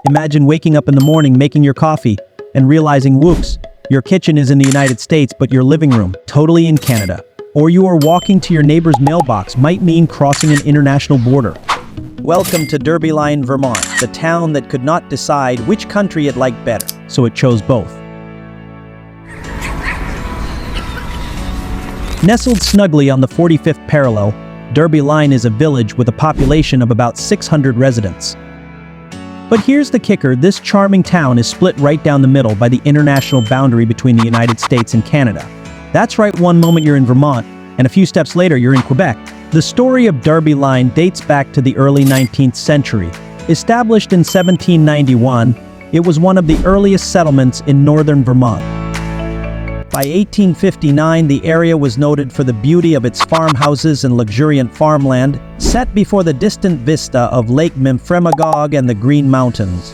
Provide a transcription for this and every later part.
Imagine waking up in the morning, making your coffee, and realizing, whoops, your kitchen is in the United States, but your living room, totally in Canada. Or you are walking to your neighbor's mailbox, might mean crossing an international border. Welcome to Derbyline, Vermont, the town that could not decide which country it liked better, so it chose both. Nestled snugly on the 45th parallel, Derbyline is a village with a population of about 600 residents. But here's the kicker, this charming town is split right down the middle by the international boundary between the United States and Canada. That's right, one moment you're in Vermont, and a few steps later you're in Quebec. The story of Derbyline dates back to the early 19th century. Established in 1791, it was one of the earliest settlements in northern Vermont. By 1859, the area was noted for the beauty of its farmhouses and luxuriant farmland, set before the distant vista of Lake Memphremagog and the Green Mountains.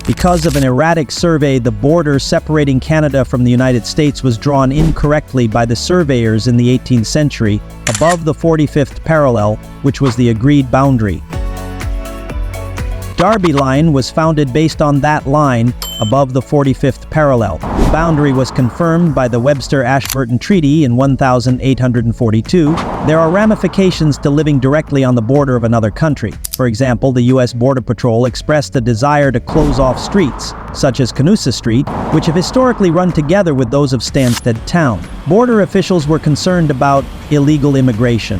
Because of an erratic survey, the border separating Canada from the United States was drawn incorrectly by the surveyors in the 18th century, above the 45th parallel, which was the agreed boundary. Derbyline was founded based on that line, above the 45th parallel. The boundary was confirmed by the Webster-Ashburton Treaty in 1842. There are ramifications to living directly on the border of another country. For example, the U.S. Border Patrol expressed a desire to close off streets, such as Canusa Street, which have historically run together with those of Stanstead town. Border officials were concerned about illegal immigration.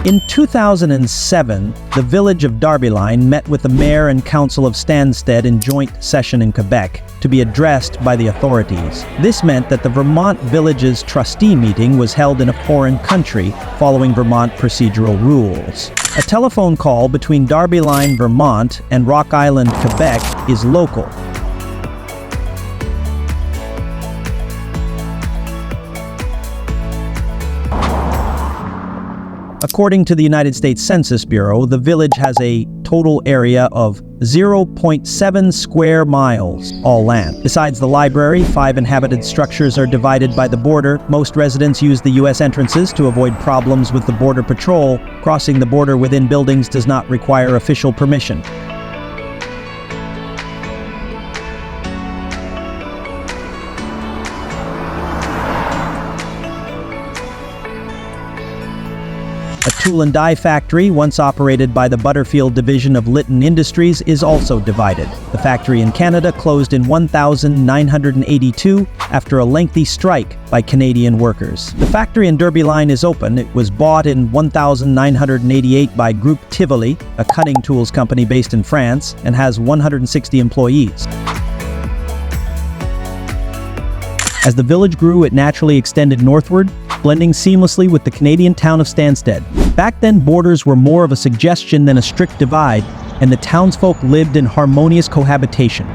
In 2007, the village of Derbyline met with the mayor and council of Stanstead in joint session in Quebec to be addressed by the authorities. This meant that the Vermont Village's trustee meeting was held in a foreign country, following Vermont procedural rules. A telephone call between Derbyline, Vermont and Rock Island, Quebec is local. According to the United States Census Bureau, the village has a total area of 0.7 square miles, all land. Besides the library, 5 inhabited structures are divided by the border. Most residents use the U.S. entrances to avoid problems with the Border Patrol. Crossing the border within buildings does not require official permission. A tool and die factory, once operated by the Butterfield division of Lytton Industries, is also divided. The factory in Canada closed in 1982 after a lengthy strike by Canadian workers. The factory in Derbyline is open. It was bought in 1988 by Groupe Tivoli, a cutting tools company based in France, and has 160 employees. As the village grew, it naturally extended northward, blending seamlessly with the Canadian town of Stanstead. Back then, borders were more of a suggestion than a strict divide, and the townsfolk lived in harmonious cohabitation.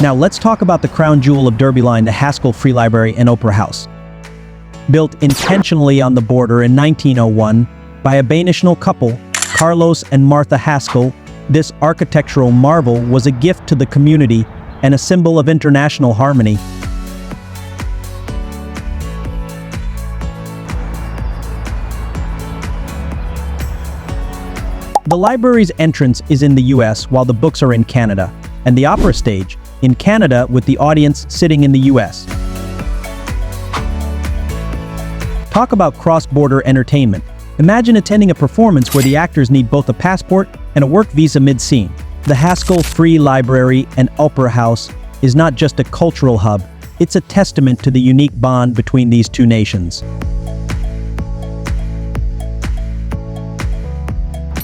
Now let's talk about the crown jewel of Derbyline, the Haskell Free Library and Opera House. Built intentionally on the border in 1901 by a binational couple, Carlos and Martha Haskell, this architectural marvel was a gift to the community and a symbol of international harmony. The library's entrance is in the US while the books are in Canada, and the opera stage in Canada with the audience sitting in the US. Talk about cross-border entertainment. Imagine attending a performance where the actors need both a passport and a work visa mid-scene. The Haskell Free Library and Opera House is not just a cultural hub, it's a testament to the unique bond between these two nations.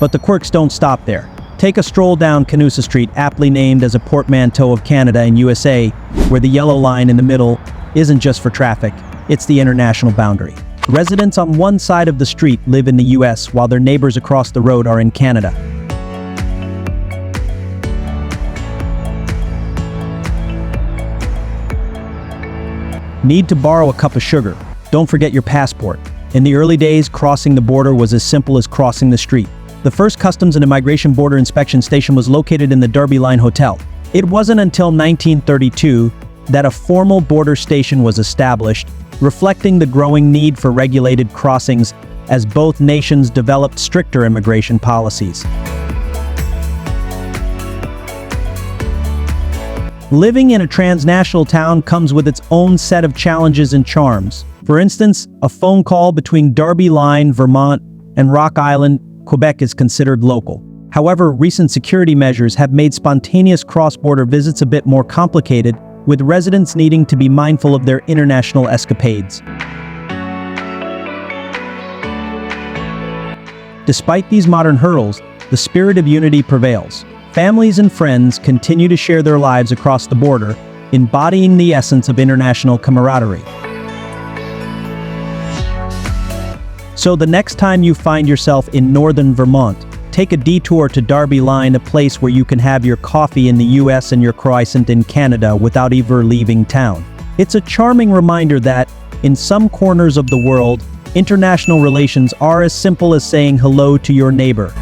But the quirks don't stop there. Take a stroll down Canusa Street, aptly named as a portmanteau of Canada and USA, where the yellow line in the middle isn't just for traffic, it's the international boundary. Residents on one side of the street live in the US while their neighbors across the road are in Canada. Need to borrow a cup of sugar? Don't forget your passport. In the early days, crossing the border was as simple as crossing the street. The first Customs and Immigration Border Inspection Station was located in the Derby Line Hotel. It wasn't until 1932 that a formal border station was established, reflecting the growing need for regulated crossings as both nations developed stricter immigration policies. Living in a transnational town comes with its own set of challenges and charms. For instance, a phone call between Derby Line, Vermont, and Rock Island, Quebec is considered local. However, recent security measures have made spontaneous cross-border visits a bit more complicated, with residents needing to be mindful of their international escapades. Despite these modern hurdles, the spirit of unity prevails. Families and friends continue to share their lives across the border, embodying the essence of international camaraderie. So the next time you find yourself in northern Vermont, take a detour to Derby Line, a place where you can have your coffee in the US and your croissant in Canada without ever leaving town. It's a charming reminder that, in some corners of the world, international relations are as simple as saying hello to your neighbor.